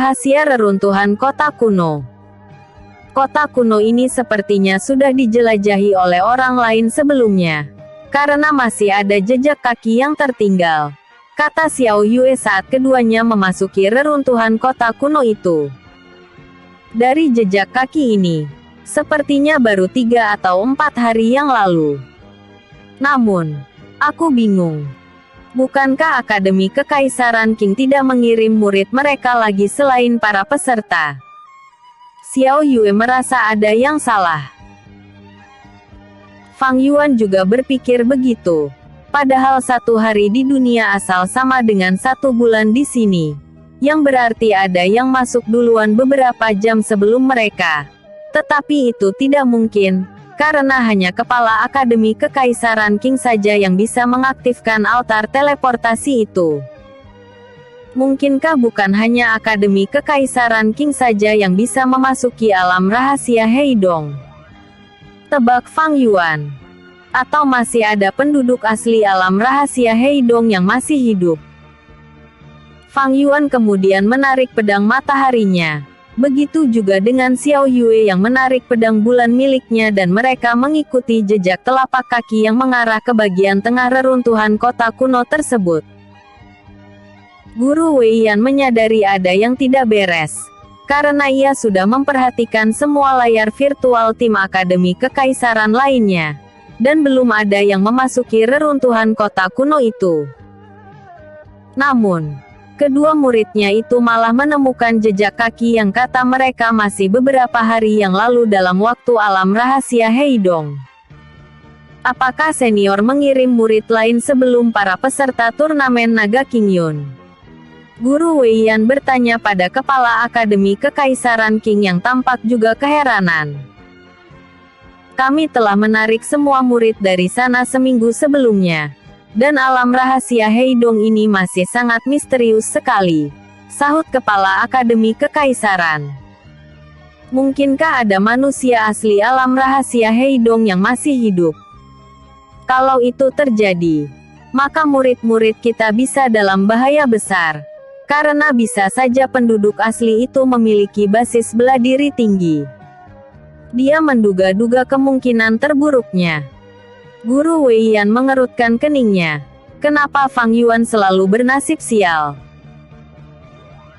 Rahasia reruntuhan kota kuno. Kota kuno ini sepertinya sudah dijelajahi oleh orang lain sebelumnya. Karena masih ada jejak kaki yang tertinggal, kata Xiao Yue saat keduanya memasuki reruntuhan kota kuno itu. Dari jejak kaki ini, sepertinya baru 3 atau 4 hari yang lalu. Namun, aku bingung. Bukankah Akademi Kekaisaran Qing tidak mengirim murid mereka lagi selain para peserta? Xiao Yue merasa ada yang salah. Fang Yuan juga berpikir begitu. Padahal 1 hari di dunia asal sama dengan 1 bulan di sini. Yang berarti ada yang masuk duluan beberapa jam sebelum mereka. Tetapi itu tidak mungkin. Karena hanya kepala Akademi Kekaisaran Qing saja yang bisa mengaktifkan altar teleportasi itu. Mungkinkah bukan hanya Akademi Kekaisaran Qing saja yang bisa memasuki alam rahasia Heidong? Tebak Fang Yuan. Atau masih ada penduduk asli alam rahasia Heidong yang masih hidup? Fang Yuan kemudian menarik pedang mataharinya. Begitu juga dengan Xiao Yue yang menarik pedang bulan miliknya dan mereka mengikuti jejak telapak kaki yang mengarah ke bagian tengah reruntuhan kota kuno tersebut. Guru Wei Yan menyadari ada yang tidak beres. Karena ia sudah memperhatikan semua layar virtual tim Akademi Kekaisaran lainnya. Dan belum ada yang memasuki reruntuhan kota kuno itu. Namun, kedua muridnya itu malah menemukan jejak kaki yang kata mereka masih beberapa hari yang lalu dalam waktu alam rahasia Heidong. Apakah senior mengirim murid lain sebelum para peserta turnamen Naga Qingyun? Guru Wei Yan bertanya pada kepala Akademi Kekaisaran Qing yang tampak juga keheranan. Kami telah menarik semua murid dari sana seminggu sebelumnya. Dan alam rahasia Heidong ini masih sangat misterius sekali, sahut kepala Akademi Kekaisaran. Mungkinkah ada manusia asli alam rahasia Heidong yang masih hidup? Kalau itu terjadi, maka murid-murid kita bisa dalam bahaya besar. Karena bisa saja penduduk asli itu memiliki basis bela diri tinggi. Dia menduga-duga kemungkinan terburuknya. Guru Wei Yan mengerutkan keningnya. Kenapa Fang Yuan selalu bernasib sial?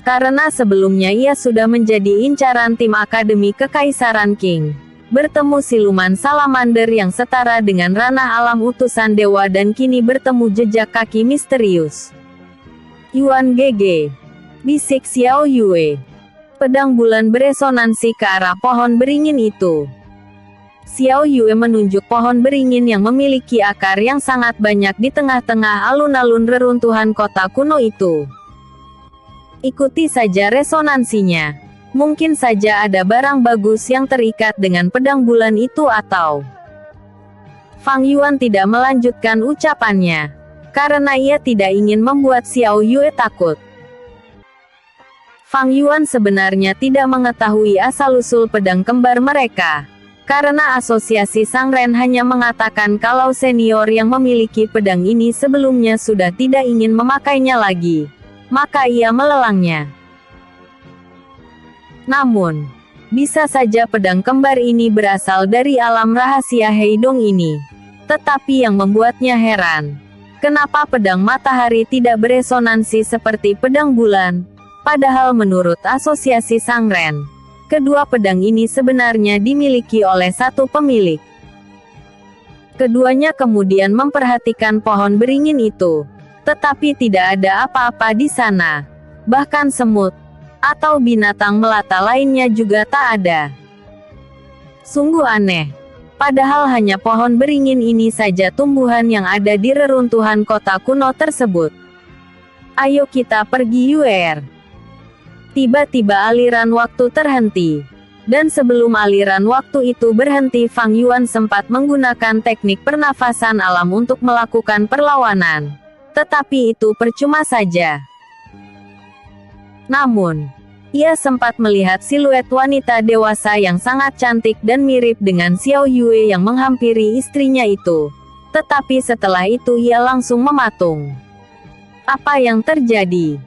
Karena sebelumnya ia sudah menjadi incaran tim Akademi Kekaisaran Qing. Bertemu siluman salamander yang setara dengan ranah alam utusan dewa dan kini bertemu jejak kaki misterius. Yuan GG. Bisik Xiao Yue. Pedang bulan beresonansi ke arah pohon beringin itu. Xiao Yue menunjuk pohon beringin yang memiliki akar yang sangat banyak di tengah-tengah alun-alun reruntuhan kota kuno itu. Ikuti saja resonansinya. Mungkin saja ada barang bagus yang terikat dengan pedang bulan itu atau... Fang Yuan tidak melanjutkan ucapannya. Karena ia tidak ingin membuat Xiao Yue takut. Fang Yuan sebenarnya tidak mengetahui asal-usul pedang kembar mereka. Karena asosiasi Sangren hanya mengatakan kalau senior yang memiliki pedang ini sebelumnya sudah tidak ingin memakainya lagi. Maka ia melelangnya. Namun, bisa saja pedang kembar ini berasal dari alam rahasia Heidong ini. Tetapi yang membuatnya heran, kenapa pedang matahari tidak beresonansi seperti pedang bulan? Padahal menurut asosiasi Sangren, kedua pedang ini sebenarnya dimiliki oleh satu pemilik. Keduanya kemudian memperhatikan pohon beringin itu. Tetapi tidak ada apa-apa di sana. Bahkan semut, atau binatang melata lainnya juga tak ada. Sungguh aneh. Padahal hanya pohon beringin ini saja tumbuhan yang ada di reruntuhan kota kuno tersebut. Ayo kita pergi Yuer. Tiba-tiba aliran waktu terhenti. Dan sebelum aliran waktu itu berhenti Fang Yuan sempat menggunakan teknik pernafasan alam untuk melakukan perlawanan. Tetapi itu percuma saja. Namun, ia sempat melihat siluet wanita dewasa yang sangat cantik dan mirip dengan Xiao Yue yang menghampiri istrinya itu. Tetapi setelah itu ia langsung mematung. Apa yang terjadi?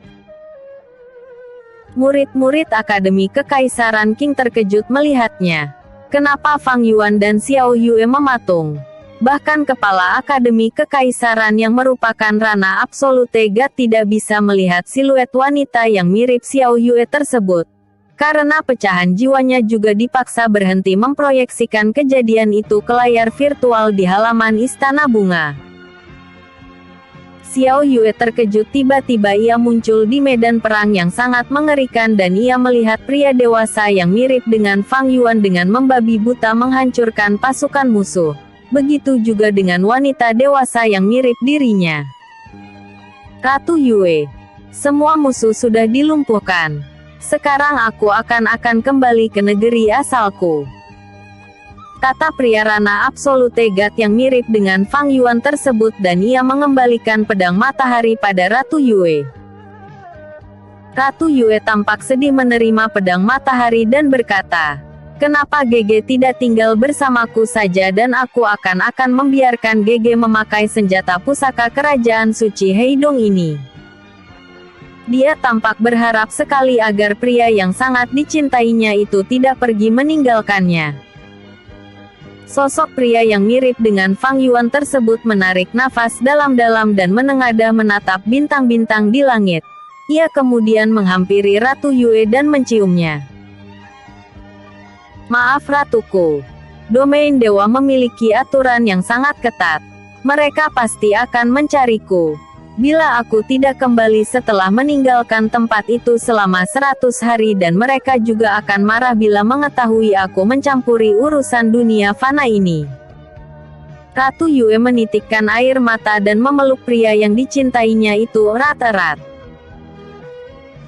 Murid-murid Akademi Kekaisaran Qing terkejut melihatnya. Kenapa Fang Yuan dan Xiao Yue mematung? Bahkan kepala Akademi Kekaisaran yang merupakan Rana Absolute God tidak bisa melihat siluet wanita yang mirip Xiao Yue tersebut. Karena pecahan jiwanya juga dipaksa berhenti memproyeksikan kejadian itu ke layar virtual di halaman Istana Bunga. Xiao Yue terkejut, tiba-tiba ia muncul di medan perang yang sangat mengerikan dan ia melihat pria dewasa yang mirip dengan Fang Yuan dengan membabi buta menghancurkan pasukan musuh. Begitu juga dengan wanita dewasa yang mirip dirinya. Ratu Yue, semua musuh sudah dilumpuhkan. Sekarang aku akan kembali ke negeri asalku, kata pria Rana Absolute God yang mirip dengan Fang Yuan tersebut dan ia mengembalikan pedang matahari pada Ratu Yue. Ratu Yue tampak sedih menerima pedang matahari dan berkata, "Kenapa GG tidak tinggal bersamaku saja dan aku akan membiarkan GG memakai senjata pusaka kerajaan suci Heidong ini?" Dia tampak berharap sekali agar pria yang sangat dicintainya itu tidak pergi meninggalkannya. Sosok pria yang mirip dengan Fang Yuan tersebut menarik nafas dalam-dalam dan menengadah menatap bintang-bintang di langit. Ia kemudian menghampiri Ratu Yue dan menciumnya. "Maaf Ratuku. Domain dewa memiliki aturan yang sangat ketat. Mereka pasti akan mencariku. Bila aku tidak kembali setelah meninggalkan tempat itu selama 100 hari dan mereka juga akan marah bila mengetahui aku mencampuri urusan dunia fana ini." Ratu Yue menitikkan air mata dan memeluk pria yang dicintainya itu erat-erat.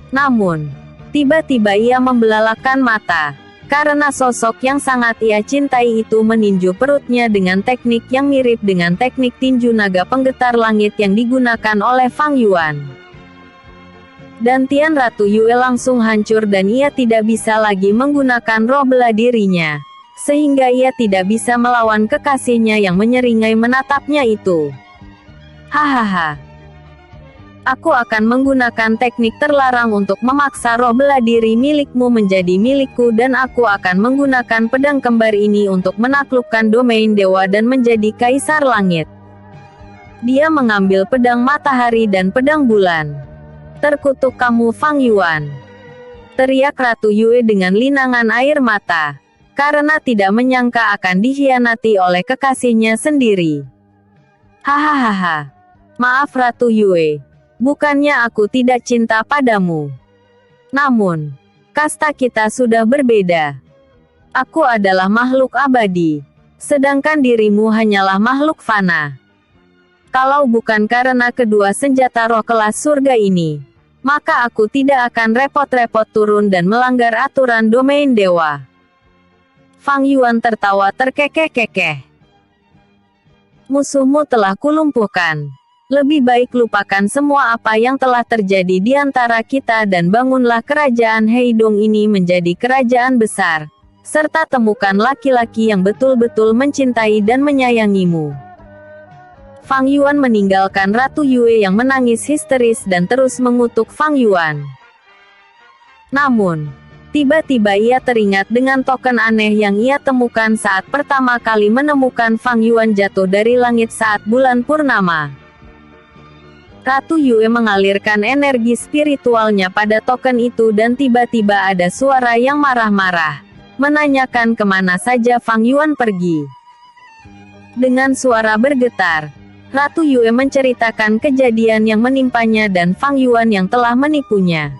Namun, tiba-tiba ia membelalakkan mata. Karena sosok yang sangat ia cintai itu meninju perutnya dengan teknik yang mirip dengan teknik tinju naga penggetar langit yang digunakan oleh Fang Yuan. Dantian Ratu Yue langsung hancur dan ia tidak bisa lagi menggunakan roh bela dirinya. Sehingga ia tidak bisa melawan kekasihnya yang menyeringai menatapnya itu. "Hahaha. Aku akan menggunakan teknik terlarang untuk memaksa roh bela diri milikmu menjadi milikku dan aku akan menggunakan pedang kembar ini untuk menaklukkan domain dewa dan menjadi kaisar langit." Dia mengambil pedang matahari dan pedang bulan. "Terkutuk kamu Fang Yuan!" teriak Ratu Yue dengan linangan air mata. Karena tidak menyangka akan dikhianati oleh kekasihnya sendiri. "Hahaha. Maaf Ratu Yue. Bukannya aku tidak cinta padamu. Namun, kasta kita sudah berbeda. Aku adalah makhluk abadi. Sedangkan dirimu hanyalah makhluk fana. Kalau bukan karena kedua senjata roh kelas surga ini, maka aku tidak akan repot-repot turun dan melanggar aturan domain dewa." Fang Yuan tertawa terkekeh-kekeh. "Musuhmu telah kulumpuhkan. Lebih baik lupakan semua apa yang telah terjadi di antara kita dan bangunlah kerajaan Heidong ini menjadi kerajaan besar, serta temukan laki-laki yang betul-betul mencintai dan menyayangimu." Fang Yuan meninggalkan Ratu Yue yang menangis histeris dan terus mengutuk Fang Yuan. Namun, tiba-tiba ia teringat dengan token aneh yang ia temukan saat pertama kali menemukan Fang Yuan jatuh dari langit saat bulan purnama. Ratu Yue mengalirkan energi spiritualnya pada token itu dan tiba-tiba ada suara yang marah-marah, menanyakan kemana saja Fang Yuan pergi. Dengan suara bergetar, Ratu Yue menceritakan kejadian yang menimpanya dan Fang Yuan yang telah menipunya.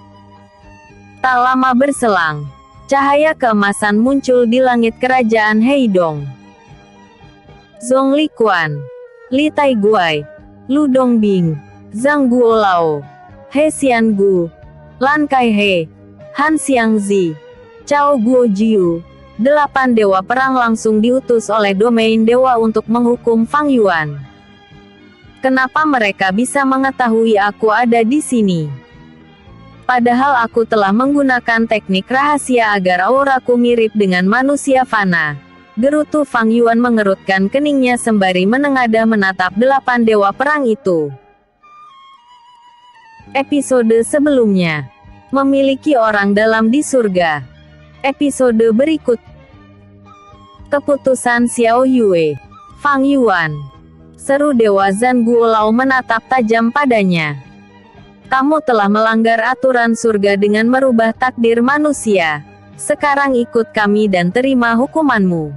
Tak lama berselang, cahaya keemasan muncul di langit kerajaan Heidong. Zhong Likuan, Li Taiguai, Lu Dongbing, Zhang Guolao, He Xiangu, Lan Kaihe, Han Xiangzi, Cao Guojiu, 8 dewa perang langsung diutus oleh domain dewa untuk menghukum Fang Yuan. Kenapa mereka bisa mengetahui aku ada di sini? Padahal aku telah menggunakan teknik rahasia agar auraku mirip dengan manusia fana. Gerutu Fang Yuan mengerutkan keningnya sembari menengadah menatap 8 dewa perang itu. Episode sebelumnya, Memiliki orang dalam di surga. Episode berikut. Keputusan Xiao Yue. Fang Yuan. Seru Dewa Zhan Guolao menatap tajam padanya. Kamu telah melanggar aturan surga dengan merubah takdir manusia. Sekarang ikut kami dan terima hukumanmu.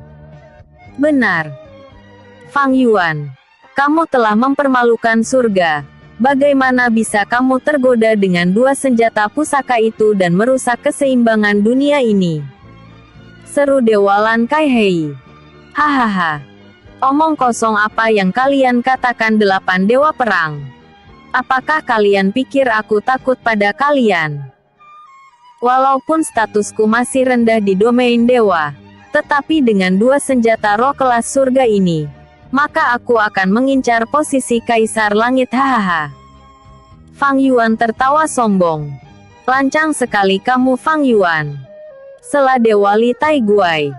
Benar. Fang Yuan. Kamu telah mempermalukan surga. Bagaimana bisa kamu tergoda dengan dua senjata pusaka itu dan merusak keseimbangan dunia ini? Seru Dewa Lan Kai Hei. Hahaha. Omong kosong apa yang kalian katakan 8 dewa perang? Apakah kalian pikir aku takut pada kalian? Walaupun statusku masih rendah di domain dewa, tetapi dengan dua senjata roh kelas surga ini, maka aku akan mengincar posisi Kaisar Langit. Hahaha. Fang Yuan tertawa sombong. Lancang sekali kamu Fang Yuan. Sela Dewa Li Tai Guai.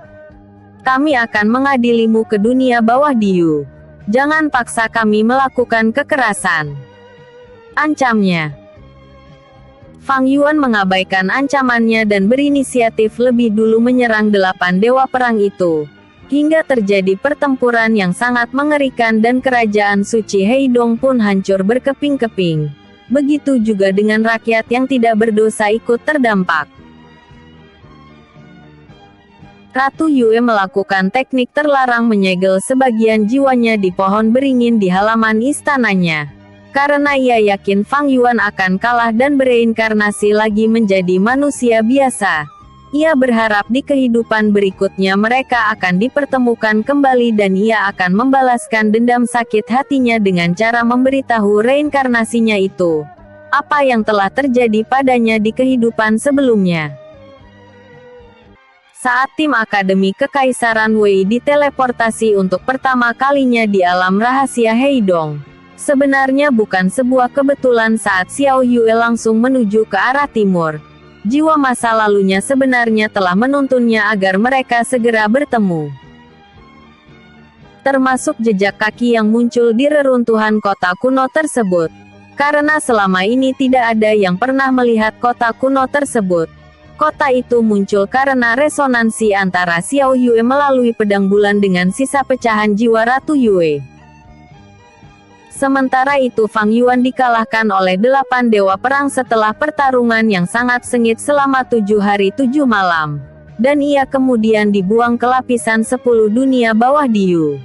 Kami akan mengadilimu ke dunia bawah Diu. Jangan paksa kami melakukan kekerasan. Ancamnya. Fang Yuan mengabaikan ancamannya dan berinisiatif lebih dulu menyerang 8 dewa perang itu. Hingga terjadi pertempuran yang sangat mengerikan dan kerajaan suci Heidong pun hancur berkeping-keping. Begitu juga dengan rakyat yang tidak berdosa ikut terdampak. Ratu Yue melakukan teknik terlarang menyegel sebagian jiwanya di pohon beringin di halaman istananya. Karena ia yakin Fang Yuan akan kalah dan bereinkarnasi lagi menjadi manusia biasa. Ia berharap di kehidupan berikutnya mereka akan dipertemukan kembali dan ia akan membalaskan dendam sakit hatinya dengan cara memberitahu reinkarnasinya itu apa yang telah terjadi padanya di kehidupan sebelumnya. Saat tim Akademi Kekaisaran Wei diteleportasi untuk pertama kalinya di alam rahasia Heidong, sebenarnya bukan sebuah kebetulan saat Xiao Yue langsung menuju ke arah timur. Jiwa masa lalunya sebenarnya telah menuntunnya agar mereka segera bertemu. Termasuk jejak kaki yang muncul di reruntuhan kota kuno tersebut. Karena selama ini tidak ada yang pernah melihat kota kuno tersebut. Kota itu muncul karena resonansi antara Xiao Yue melalui pedang bulan dengan sisa pecahan jiwa Ratu Yue. Sementara itu Fang Yuan dikalahkan oleh 8 dewa perang setelah pertarungan yang sangat sengit selama 7 hari 7 malam. Dan ia kemudian dibuang ke lapisan 10 dunia bawah Diu.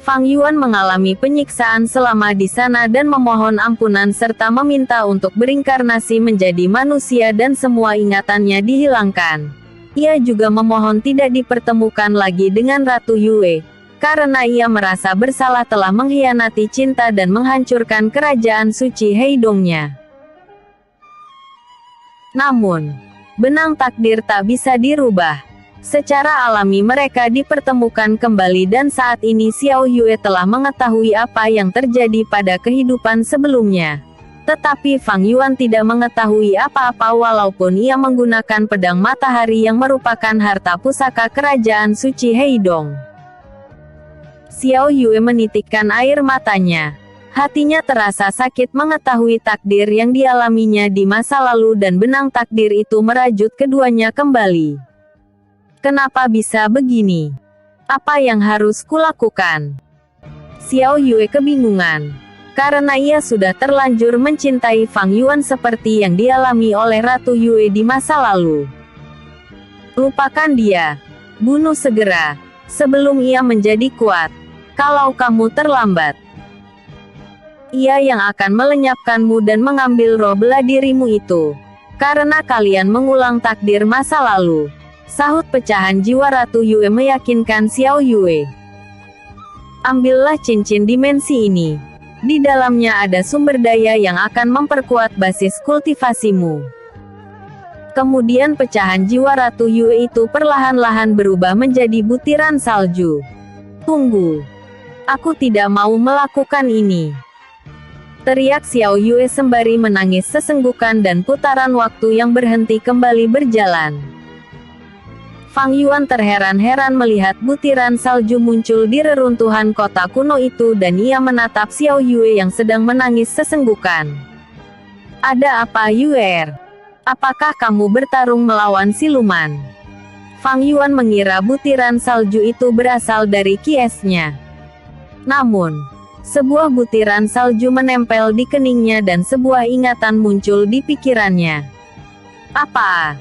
Fang Yuan mengalami penyiksaan selama di sana dan memohon ampunan serta meminta untuk berinkarnasi menjadi manusia dan semua ingatannya dihilangkan. Ia juga memohon tidak dipertemukan lagi dengan Ratu Yue. Karena ia merasa bersalah telah mengkhianati cinta dan menghancurkan kerajaan suci Heidongnya. Namun, benang takdir tak bisa dirubah. Secara alami mereka dipertemukan kembali dan saat ini Xiao Yue telah mengetahui apa yang terjadi pada kehidupan sebelumnya. Tetapi Fang Yuan tidak mengetahui apa-apa walaupun ia menggunakan pedang matahari yang merupakan harta pusaka kerajaan suci Heidong. Xiao Yue menitikkan air matanya. Hatinya terasa sakit mengetahui takdir yang dialaminya di masa lalu dan benang takdir itu merajut keduanya kembali. Kenapa bisa begini? Apa yang harus kulakukan? Xiao Yue kebingungan. Karena ia sudah terlanjur mencintai Fang Yuan seperti yang dialami oleh Ratu Yue di masa lalu. Lupakan dia. Bunuh segera. Sebelum ia menjadi kuat. Kalau kamu terlambat, ia yang akan melenyapkanmu dan mengambil roh bela dirimu itu. Karena kalian mengulang takdir masa lalu. Sahut pecahan jiwa Ratu Yue meyakinkan Xiao Yue. Ambillah cincin dimensi ini. Di dalamnya ada sumber daya yang akan memperkuat basis kultivasimu. Kemudian pecahan jiwa Ratu Yue itu perlahan-lahan berubah menjadi butiran salju. Tunggu. Aku tidak mau melakukan ini. Teriak Xiao Yue sembari menangis sesenggukan dan putaran waktu yang berhenti kembali berjalan. Fang Yuan terheran-heran melihat butiran salju muncul di reruntuhan kota kuno itu dan ia menatap Xiao Yue yang sedang menangis sesenggukan. Ada apa, Yue? Apakah kamu bertarung melawan siluman? Fang Yuan mengira butiran salju itu berasal dari kiesnya. Namun, sebuah butiran salju menempel di keningnya dan sebuah ingatan muncul di pikirannya. Apa?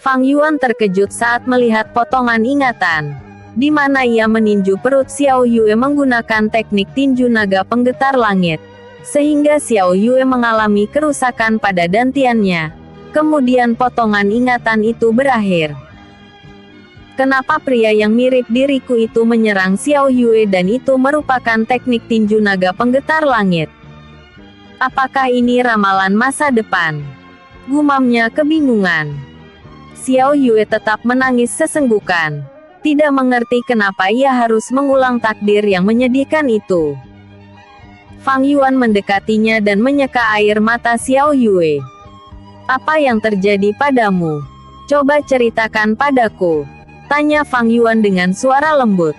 Fang Yuan terkejut saat melihat potongan ingatan, di mana ia meninju perut Xiao Yue menggunakan teknik tinju naga penggetar langit, sehingga Xiao Yue mengalami kerusakan pada dantiannya. Kemudian potongan ingatan itu berakhir. Kenapa pria yang mirip diriku itu menyerang Xiao Yue dan itu merupakan teknik tinju naga penggetar langit? Apakah ini ramalan masa depan? Gumamnya kebingungan. Xiao Yue tetap menangis sesenggukan. Tidak mengerti kenapa ia harus mengulang takdir yang menyedihkan itu. Fang Yuan mendekatinya dan menyeka air mata Xiao Yue. Apa yang terjadi padamu? Coba ceritakan padaku. Tanya Fang Yuan dengan suara lembut.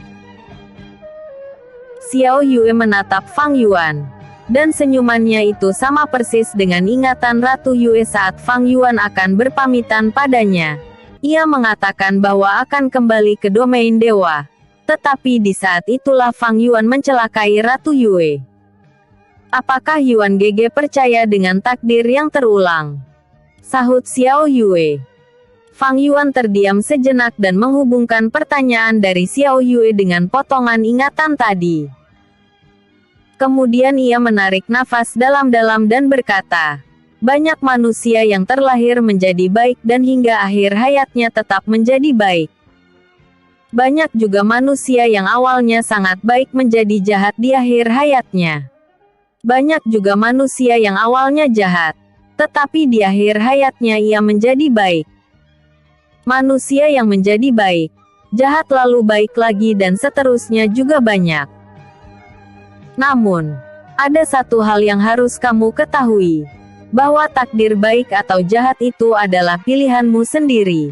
Xiao Yue menatap Fang Yuan, dan senyumannya itu sama persis dengan ingatan Ratu Yue saat Fang Yuan akan berpamitan padanya. Ia mengatakan bahwa akan kembali ke domain dewa. Tetapi di saat itulah Fang Yuan mencelakai Ratu Yue. Apakah Yuan GG percaya dengan takdir yang terulang? Sahut Xiao Yue. Fang Yuan terdiam sejenak dan menghubungkan pertanyaan dari Xiao Yue dengan potongan ingatan tadi. Kemudian ia menarik nafas dalam-dalam dan berkata, banyak manusia yang terlahir menjadi baik dan hingga akhir hayatnya tetap menjadi baik. Banyak juga manusia yang awalnya sangat baik menjadi jahat di akhir hayatnya. Banyak juga manusia yang awalnya jahat, tetapi di akhir hayatnya ia menjadi baik. Manusia yang menjadi baik, jahat lalu baik lagi dan seterusnya juga banyak. Namun, ada satu hal yang harus kamu ketahui, bahwa takdir baik atau jahat itu adalah pilihanmu sendiri.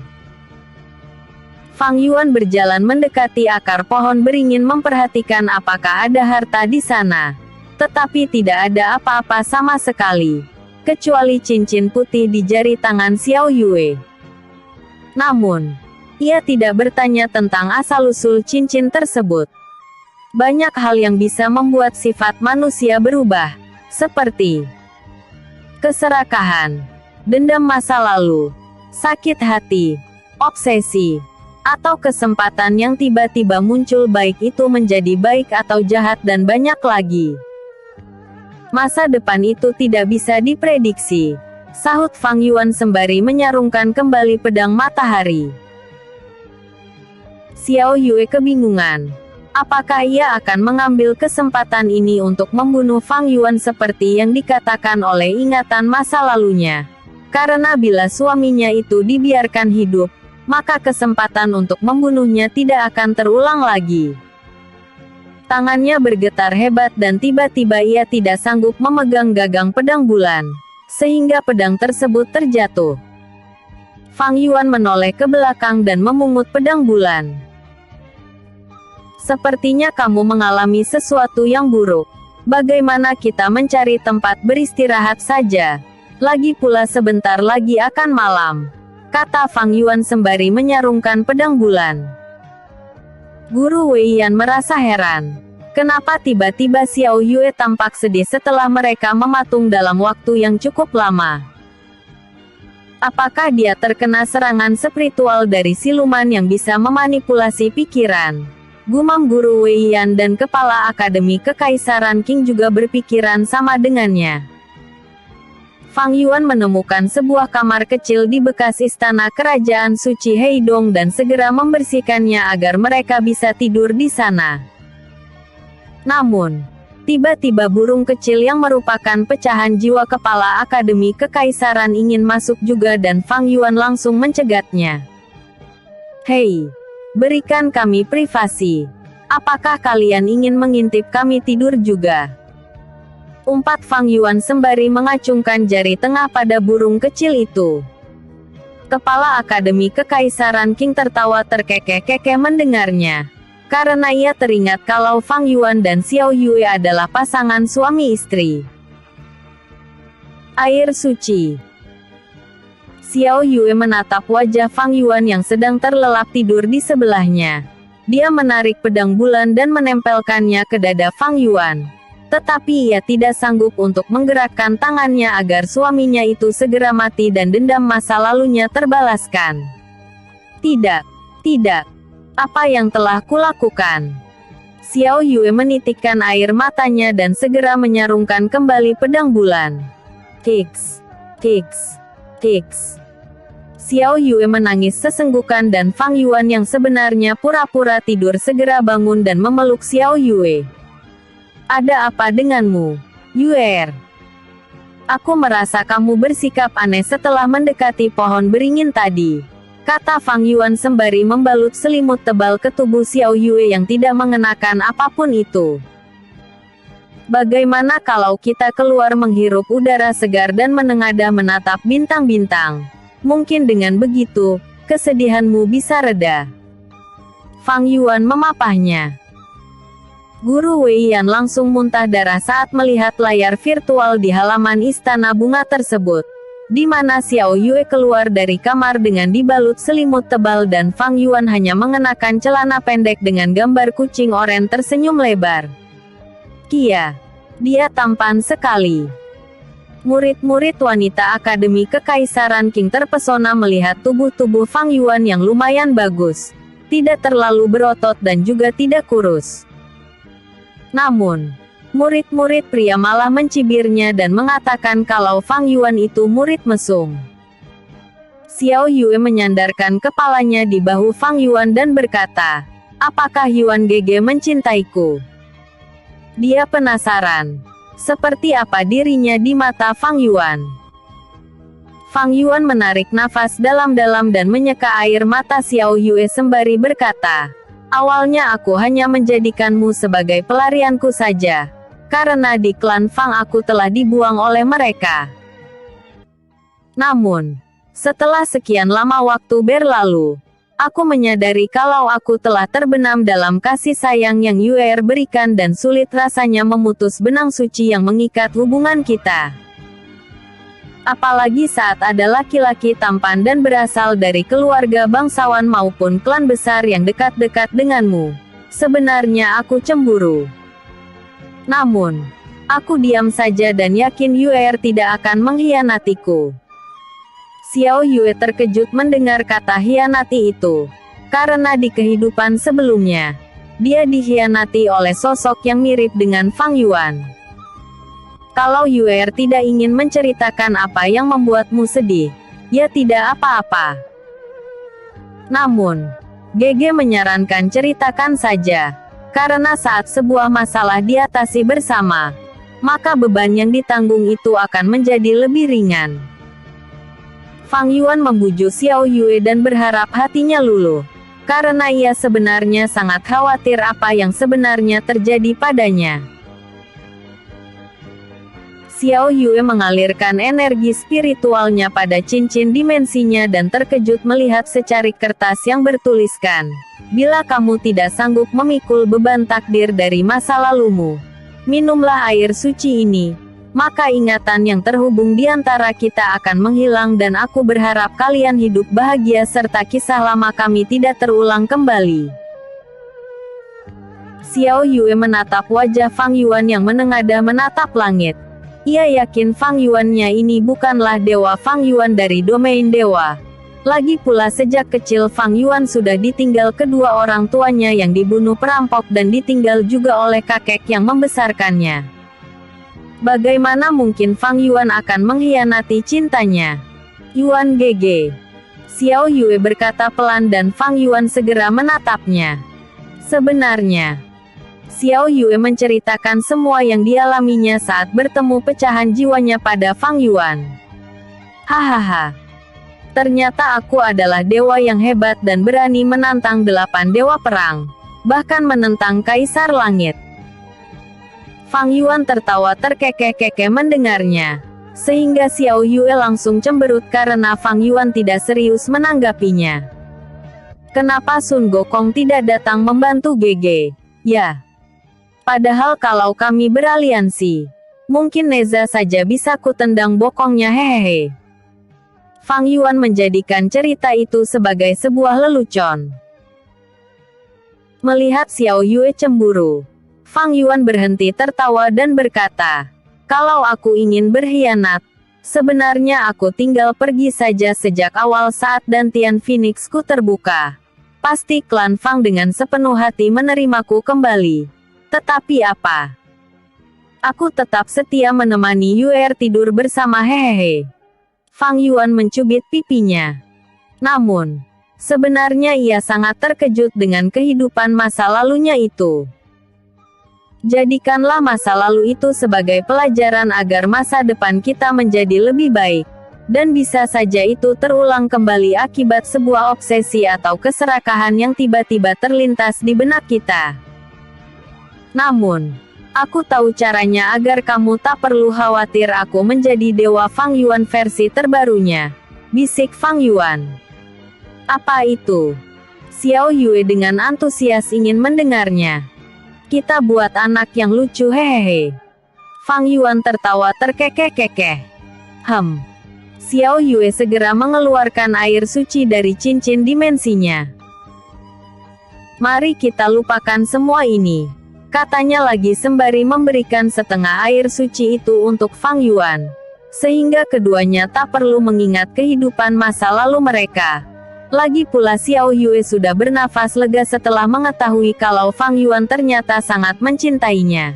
Fang Yuan berjalan mendekati akar pohon beringin memperhatikan apakah ada harta di sana. Tetapi tidak ada apa-apa sama sekali, kecuali cincin putih di jari tangan Xiao Yue. Namun, ia tidak bertanya tentang asal-usul cincin tersebut. Banyak hal yang bisa membuat sifat manusia berubah, seperti keserakahan, dendam masa lalu, sakit hati, obsesi, atau kesempatan yang tiba-tiba muncul baik itu menjadi baik atau jahat dan banyak lagi. Masa depan itu tidak bisa diprediksi, sahut Fang Yuan sembari menyarungkan kembali pedang matahari. Xiao Yue kebingungan. Apakah ia akan mengambil kesempatan ini untuk membunuh Fang Yuan seperti yang dikatakan oleh ingatan masa lalunya? Karena bila suaminya itu dibiarkan hidup, maka kesempatan untuk membunuhnya tidak akan terulang lagi. Tangannya bergetar hebat dan tiba-tiba ia tidak sanggup memegang gagang pedang bulan, sehingga pedang tersebut terjatuh. Fang Yuan menoleh ke belakang dan memungut pedang bulan. Sepertinya kamu mengalami sesuatu yang buruk. Bagaimana kita mencari tempat beristirahat saja? Lagi pula sebentar lagi akan malam, kata Fang Yuan sembari menyarungkan pedang bulan. Guru Wei Yan merasa heran. Kenapa tiba-tiba Xiao Yue tampak sedih setelah mereka mematung dalam waktu yang cukup lama? Apakah dia terkena serangan spiritual dari siluman yang bisa memanipulasi pikiran? Gumam Guru Wei Yan dan kepala Akademi Kekaisaran Qing juga berpikiran sama dengannya. Fang Yuan menemukan sebuah kamar kecil di bekas istana kerajaan suci Heidong dan segera membersihkannya agar mereka bisa tidur di sana. Namun, tiba-tiba burung kecil yang merupakan pecahan jiwa kepala Akademi Kekaisaran ingin masuk juga dan Fang Yuan langsung mencegatnya. Hei! Berikan kami privasi. Apakah kalian ingin mengintip kami tidur juga? Umpat Fang Yuan sembari mengacungkan jari tengah pada burung kecil itu. Kepala Akademi Kekaisaran Qing tertawa terkekeh-kekeh mendengarnya. Karena ia teringat kalau Fang Yuan dan Xiao Yue adalah pasangan suami istri. Air suci. Xiao Yue menatap wajah Fang Yuan yang sedang terlelap tidur di sebelahnya. Dia menarik pedang bulan dan menempelkannya ke dada Fang Yuan. Tetapi ia tidak sanggup untuk menggerakkan tangannya agar suaminya itu segera mati dan dendam masa lalunya terbalaskan. Tidak, tidak. Apa yang telah kulakukan? Xiao Yue menitikkan air matanya dan segera menyarungkan kembali pedang bulan. Kiks, kiks, kiks. Xiao Yue menangis sesenggukan dan Fang Yuan yang sebenarnya pura-pura tidur segera bangun dan memeluk Xiao Yue. Ada apa denganmu, Yue? Aku merasa kamu bersikap aneh setelah mendekati pohon beringin tadi, kata Fang Yuan sembari membalut selimut tebal ke tubuh Xiao Yue yang tidak mengenakan apapun itu. Bagaimana kalau kita keluar menghirup udara segar dan menengadah menatap bintang-bintang? Mungkin dengan begitu, kesedihanmu bisa reda. Fang Yuan memapahnya. Guru Wei Yan langsung muntah darah saat melihat layar virtual di halaman istana bunga tersebut, di mana Xiao Yue keluar dari kamar dengan dibalut selimut tebal dan Fang Yuan hanya mengenakan celana pendek dengan gambar kucing oranye tersenyum lebar. Kia, dia tampan sekali. Murid-murid wanita Akademi Kekaisaran Qing terpesona melihat tubuh-tubuh Fang Yuan yang lumayan bagus, tidak terlalu berotot dan juga tidak kurus. Namun, murid-murid pria malah mencibirnya dan mengatakan kalau Fang Yuan itu murid mesum. Xiao Yue menyandarkan kepalanya di bahu Fang Yuan dan berkata, "Apakah Yuan Gege mencintaiku?" Dia penasaran. Seperti apa dirinya di mata Fang Yuan. Fang Yuan menarik nafas dalam-dalam dan menyeka air mata Xiao Yue sembari berkata, "Awalnya aku hanya menjadikanmu sebagai pelarianku saja, karena di klan Fang aku telah dibuang oleh mereka. Namun, setelah sekian lama waktu berlalu, aku menyadari kalau aku telah terbenam dalam kasih sayang yang Yue berikan dan sulit rasanya memutus benang suci yang mengikat hubungan kita. Apalagi saat ada laki-laki tampan dan berasal dari keluarga bangsawan maupun klan besar yang dekat-dekat denganmu. Sebenarnya aku cemburu. Namun, aku diam saja dan yakin Yue tidak akan mengkhianatiku." Xiao Yue terkejut mendengar kata hianati itu, karena di kehidupan sebelumnya, dia dikhianati oleh sosok yang mirip dengan Fang Yuan. Kalau Yue tidak ingin menceritakan apa yang membuatmu sedih, ya tidak apa-apa. Namun, Gege menyarankan ceritakan saja, karena saat sebuah masalah diatasi bersama, maka beban yang ditanggung itu akan menjadi lebih ringan. Fang Yuan membujuk Xiao Yue dan berharap hatinya luluh, karena ia sebenarnya sangat khawatir apa yang sebenarnya terjadi padanya. Xiao Yue mengalirkan energi spiritualnya pada cincin dimensinya dan terkejut melihat secarik kertas yang bertuliskan, "Bila kamu tidak sanggup memikul beban takdir dari masa lalumu, minumlah air suci ini. Maka ingatan yang terhubung di antara kita akan menghilang dan aku berharap kalian hidup bahagia serta kisah lama kami tidak terulang kembali." Xiao Yue menatap wajah Fang Yuan yang menengadah menatap langit. Ia yakin Fang Yuannya ini bukanlah dewa Fang Yuan dari domain dewa. Lagi pula sejak kecil Fang Yuan sudah ditinggal kedua orang tuanya yang dibunuh perampok dan ditinggal juga oleh kakek yang membesarkannya. Bagaimana mungkin Fang Yuan akan mengkhianati cintanya? Yuan Gege. Xiao Yue berkata pelan dan Fang Yuan segera menatapnya. Sebenarnya, Xiao Yue menceritakan semua yang dialaminya saat bertemu pecahan jiwanya pada Fang Yuan. Hahaha. Ternyata aku adalah dewa yang hebat dan berani menantang 8 dewa perang. Bahkan menentang Kaisar Langit. Fang Yuan tertawa terkekeh-kekeh mendengarnya, sehingga Xiao Yue langsung cemberut karena Fang Yuan tidak serius menanggapinya. Kenapa Sun Gokong tidak datang membantu Gege? Ya. Padahal kalau kami beraliansi, Mungkin Neza saja bisa kutendang bokongnya hehehe. Fang Yuan menjadikan cerita itu sebagai sebuah lelucon. Melihat Xiao Yue cemburu, Fang Yuan berhenti tertawa dan berkata, "Kalau aku ingin berkhianat, sebenarnya aku tinggal pergi saja sejak awal saat Dantian Phoenix-ku terbuka. Pasti klan Fang dengan sepenuh hati menerimaku kembali. Tetapi apa? Aku tetap setia menemani Yue tidur bersama hehehe." Fang Yuan mencubit pipinya. Namun, sebenarnya ia sangat terkejut dengan kehidupan masa lalunya itu. Jadikanlah masa lalu itu sebagai pelajaran agar masa depan kita menjadi lebih baik. Dan bisa saja itu terulang kembali akibat sebuah obsesi atau keserakahan yang tiba-tiba terlintas di benak kita. Namun, aku tahu caranya agar kamu tak perlu khawatir. Aku menjadi Dewa Fang Yuan versi terbarunya, bisik Fang Yuan. Apa itu? Xiao Yue dengan antusias ingin mendengarnya. Kita buat anak yang lucu hehehe. Fang Yuan tertawa terkekeh-kekeh. Xiao Yue segera mengeluarkan air suci dari cincin dimensinya. "Mari kita lupakan semua ini," katanya lagi sembari memberikan setengah air suci itu untuk Fang Yuan. Sehingga keduanya tak perlu mengingat kehidupan masa lalu mereka. Lagi pula Xiao Yue sudah bernafas lega setelah mengetahui kalau Fang Yuan ternyata sangat mencintainya.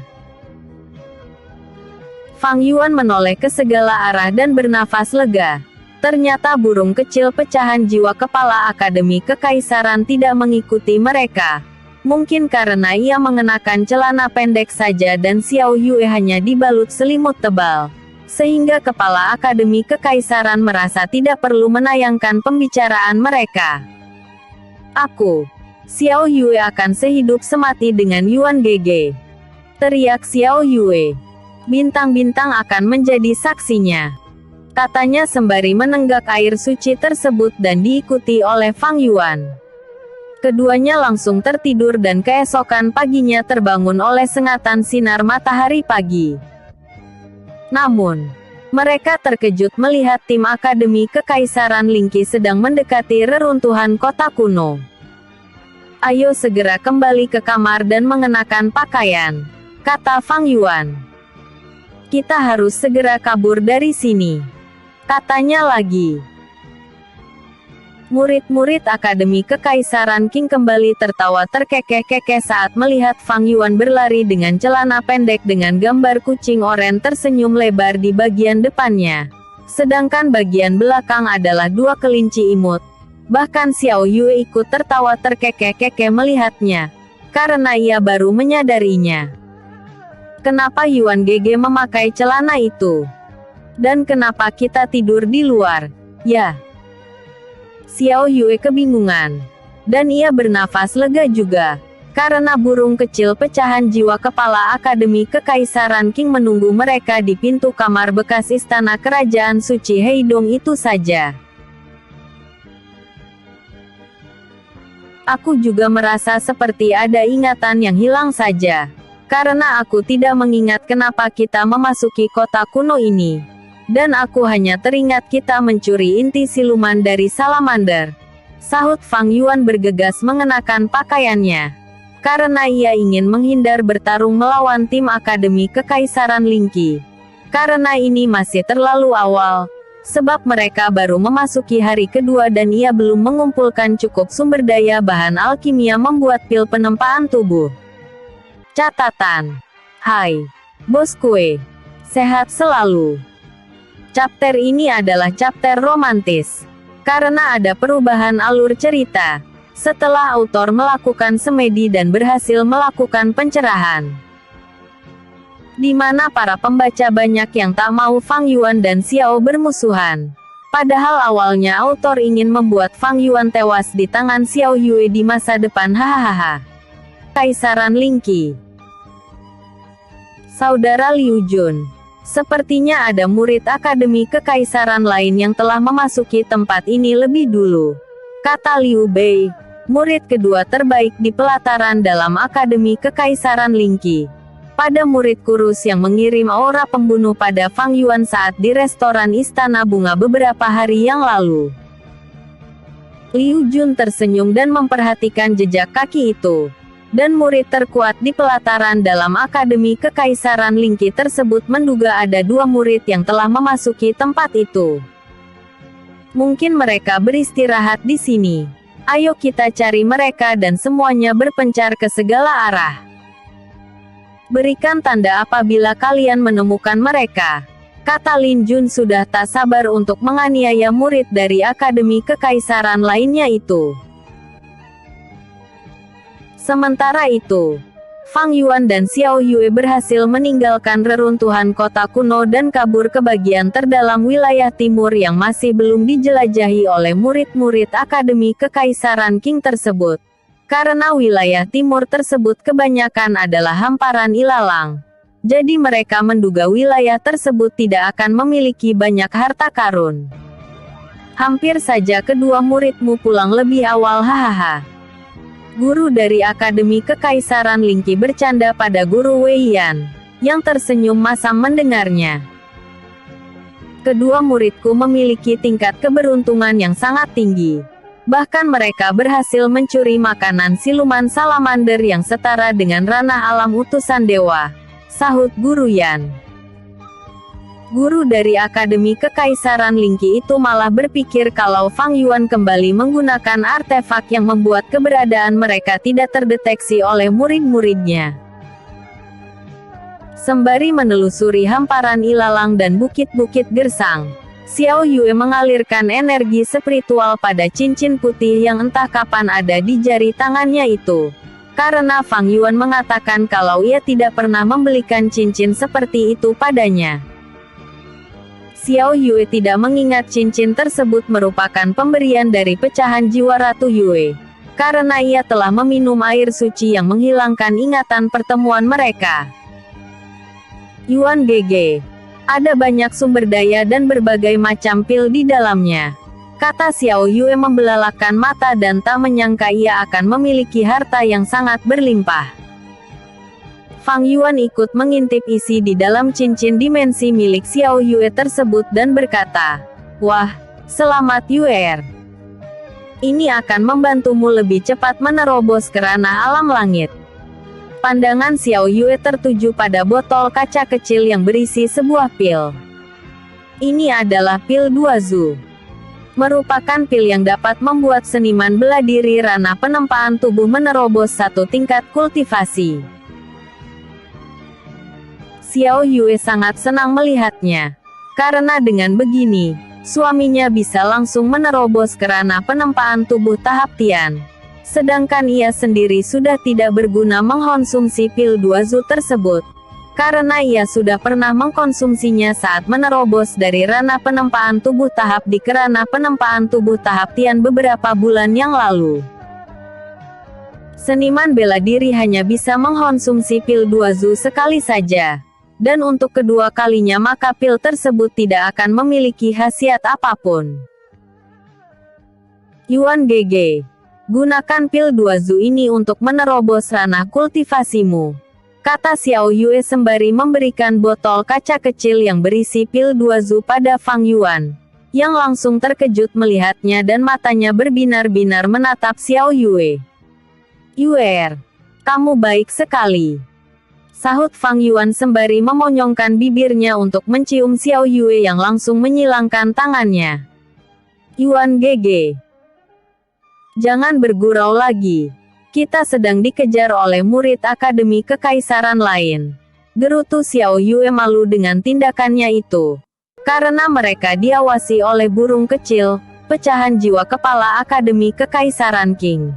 Fang Yuan menoleh ke segala arah dan bernafas lega. Ternyata burung kecil pecahan jiwa kepala Akademi Kekaisaran tidak mengikuti mereka. Mungkin karena ia mengenakan celana pendek saja dan Xiao Yue hanya dibalut selimut tebal. Sehingga kepala Akademi Kekaisaran merasa tidak perlu menayangkan pembicaraan mereka. "Aku, Xiao Yue akan sehidup semati dengan Yuan Gege," teriak Xiao Yue. "Bintang-bintang akan menjadi saksinya," katanya sembari menenggak air suci tersebut dan diikuti oleh Fang Yuan. Keduanya langsung tertidur dan keesokan paginya terbangun oleh sengatan sinar matahari pagi. Namun, mereka terkejut melihat tim Akademi Kekaisaran Lingqi sedang mendekati reruntuhan kota kuno. "Ayo segera kembali ke kamar dan mengenakan pakaian," kata Fang Yuan. "Kita harus segera kabur dari sini," katanya lagi. Murid-murid Akademi Kekaisaran Qing kembali tertawa terkekeh-kekeh saat melihat Fang Yuan berlari dengan celana pendek dengan gambar kucing oranye tersenyum lebar di bagian depannya. Sedangkan bagian belakang adalah dua kelinci imut. Bahkan Xiao Yue ikut tertawa terkekeh-kekeh melihatnya, karena ia baru menyadarinya. Kenapa Yuan Gege memakai celana itu? Dan kenapa kita tidur di luar? Ya. Xiao Yue kebingungan. Dan ia bernafas lega juga. Karena burung kecil pecahan jiwa kepala Akademi Kekaisaran Qing menunggu mereka di pintu kamar bekas istana kerajaan suci Heidong itu saja. Aku juga merasa seperti ada ingatan yang hilang saja. Karena aku tidak mengingat kenapa kita memasuki kota kuno ini. Dan aku hanya teringat kita mencuri inti siluman dari salamander. Sahut Fang Yuan bergegas mengenakan pakaiannya. Karena ia ingin menghindar bertarung melawan tim Akademi Kekaisaran Lingqi. Karena ini masih terlalu awal. Sebab mereka baru memasuki hari kedua dan ia belum mengumpulkan cukup sumber daya bahan alkimia membuat pil penempaan tubuh. Catatan. Hai, Bos Kue. Sehat selalu. Chapter ini adalah chapter romantis. Karena ada perubahan alur cerita. Setelah autor melakukan semedi dan berhasil melakukan pencerahan. Di mana para pembaca banyak yang tak mau Fang Yuan dan Xiao bermusuhan. Padahal awalnya autor ingin membuat Fang Yuan tewas di tangan Xiao Yue di masa depan hahaha. Kaisaran Lingqi. Saudara Liu Jun. Sepertinya ada murid Akademi Kekaisaran lain yang telah memasuki tempat ini lebih dulu. Kata Liu Bei, murid kedua terbaik di pelataran dalam Akademi Kekaisaran Lingqi. pada murid kurus yang mengirim aura pembunuh pada Fang Yuan saat di restoran Istana Bunga beberapa hari yang lalu. Liu Jun tersenyum dan memperhatikan jejak kaki itu. Dan murid terkuat di pelataran dalam Akademi Kekaisaran Lingqi tersebut menduga ada 2 murid yang telah memasuki tempat itu. Mungkin mereka beristirahat di sini. Ayo kita cari mereka dan semuanya berpencar ke segala arah. Berikan tanda apabila kalian menemukan mereka. Kata Lin Jun sudah tak sabar untuk menganiaya murid dari Akademi Kekaisaran lainnya itu. Sementara itu, Fang Yuan dan Xiao Yue berhasil meninggalkan reruntuhan kota kuno dan kabur ke bagian terdalam wilayah timur yang masih belum dijelajahi oleh murid-murid Akademi Kekaisaran Qing tersebut. Karena wilayah timur tersebut kebanyakan adalah hamparan ilalang. Jadi mereka menduga wilayah tersebut tidak akan memiliki banyak harta karun. Hampir saja kedua muridmu pulang lebih awal, hahaha. Guru dari Akademi Kekaisaran Lingqi bercanda pada Guru Wei Yan, yang tersenyum masam mendengarnya. Kedua muridku memiliki tingkat keberuntungan yang sangat tinggi. Bahkan mereka berhasil mencuri makanan siluman salamander yang setara dengan ranah alam utusan dewa, sahut Guru Yan. Guru dari Akademi Kekaisaran Lingqi itu malah berpikir kalau Fang Yuan kembali menggunakan artefak yang membuat keberadaan mereka tidak terdeteksi oleh murid-muridnya. Sembari menelusuri hamparan ilalang dan bukit-bukit gersang, Xiao Yue mengalirkan energi spiritual pada cincin putih yang entah kapan ada di jari tangannya itu. Karena Fang Yuan mengatakan kalau ia tidak pernah membelikan cincin seperti itu padanya. Xiao Yue tidak mengingat cincin tersebut merupakan pemberian dari pecahan jiwa Ratu Yue. Karena ia telah meminum air suci yang menghilangkan ingatan pertemuan mereka. Yuan GG. Ada banyak sumber daya dan berbagai macam pil di dalamnya. Kata Xiao Yue membelalakan mata dan tak menyangka ia akan memiliki harta yang sangat berlimpah. Fang Yuan ikut mengintip isi di dalam cincin dimensi milik Xiao Yue tersebut dan berkata, "Wah, selamat Yue. Ini akan membantumu lebih cepat menerobos ke ranah alam langit." Pandangan Xiao Yue tertuju pada botol kaca kecil yang berisi sebuah pil. Ini adalah pil Duazu. Merupakan pil yang dapat membuat seniman bela diri ranah penempaan tubuh menerobos 1 tingkat kultivasi. Xiao Yue sangat senang melihatnya. Karena dengan begini, suaminya bisa langsung menerobos ke ranah penempaan tubuh tahap Tian. Sedangkan ia sendiri sudah tidak berguna mengkonsumsi pil Duazu tersebut. Karena ia sudah pernah mengkonsumsinya saat menerobos dari ranah penempaan tubuh tahap di ke ranah penempaan tubuh tahap Tian beberapa bulan yang lalu. Seniman bela diri hanya bisa mengkonsumsi pil Duazu sekali saja. Dan untuk kedua kalinya maka pil tersebut tidak akan memiliki khasiat apapun. Yuan GG. Gunakan pil Duazu ini untuk menerobos ranah kultivasimu. Kata Xiao Yue sembari memberikan botol kaca kecil yang berisi pil Duazu pada Fang Yuan. Yang langsung terkejut melihatnya dan matanya berbinar-binar menatap Xiao Yue. "Yue, kamu baik sekali," sahut Fang Yuan sembari memonyongkan bibirnya untuk mencium Xiao Yue yang langsung menyilangkan tangannya. "Yuan GG. Jangan bergurau lagi. Kita sedang dikejar oleh murid Akademi Kekaisaran lain," gerutu Xiao Yue malu dengan tindakannya itu. Karena mereka diawasi oleh burung kecil, pecahan jiwa kepala Akademi Kekaisaran Qing.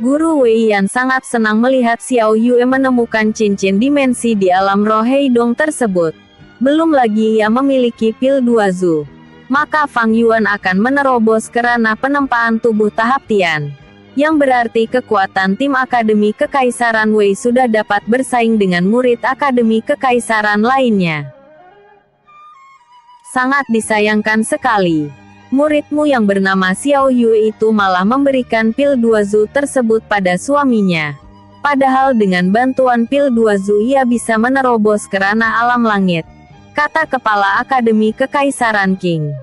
Guru Wei Yan sangat senang melihat Xiao Yue menemukan cincin dimensi di alam roh Heidong tersebut. Belum lagi ia memiliki pil Duazu. Maka Fang Yuan akan menerobos ke ranah penempaan tubuh tahap Tian. Yang berarti kekuatan tim Akademi Kekaisaran Wei sudah dapat bersaing dengan murid Akademi Kekaisaran lainnya. Sangat disayangkan sekali. Muridmu yang bernama Xiao Yue itu malah memberikan pil Duazu tersebut pada suaminya. Padahal dengan bantuan pil 2 Zu ia bisa menerobos ke ranah alam langit, kata kepala Akademi Kekaisaran Qing.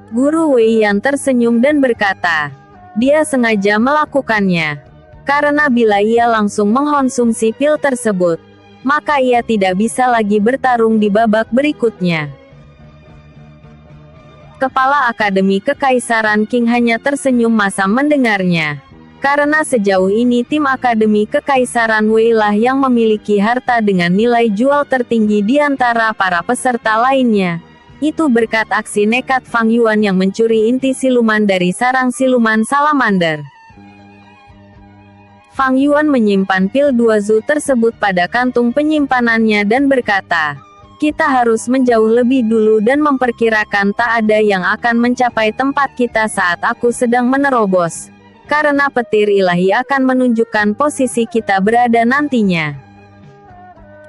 Guru Wei Yan tersenyum dan berkata, dia sengaja melakukannya. Karena bila ia langsung mengkonsumsi pil tersebut, maka ia tidak bisa lagi bertarung di babak berikutnya. Kepala Akademi Kekaisaran Qing hanya tersenyum masam mendengarnya. Karena sejauh ini tim Akademi Kekaisaran Wei lah yang memiliki harta dengan nilai jual tertinggi di antara para peserta lainnya. Itu berkat aksi nekat Fang Yuan yang mencuri inti siluman dari sarang siluman salamander. Fang Yuan menyimpan pil 2 Zu tersebut pada kantung penyimpanannya dan berkata, kita harus menjauh lebih dulu dan memperkirakan tak ada yang akan mencapai tempat kita saat aku sedang menerobos. Karena petir ilahi akan menunjukkan posisi kita berada nantinya.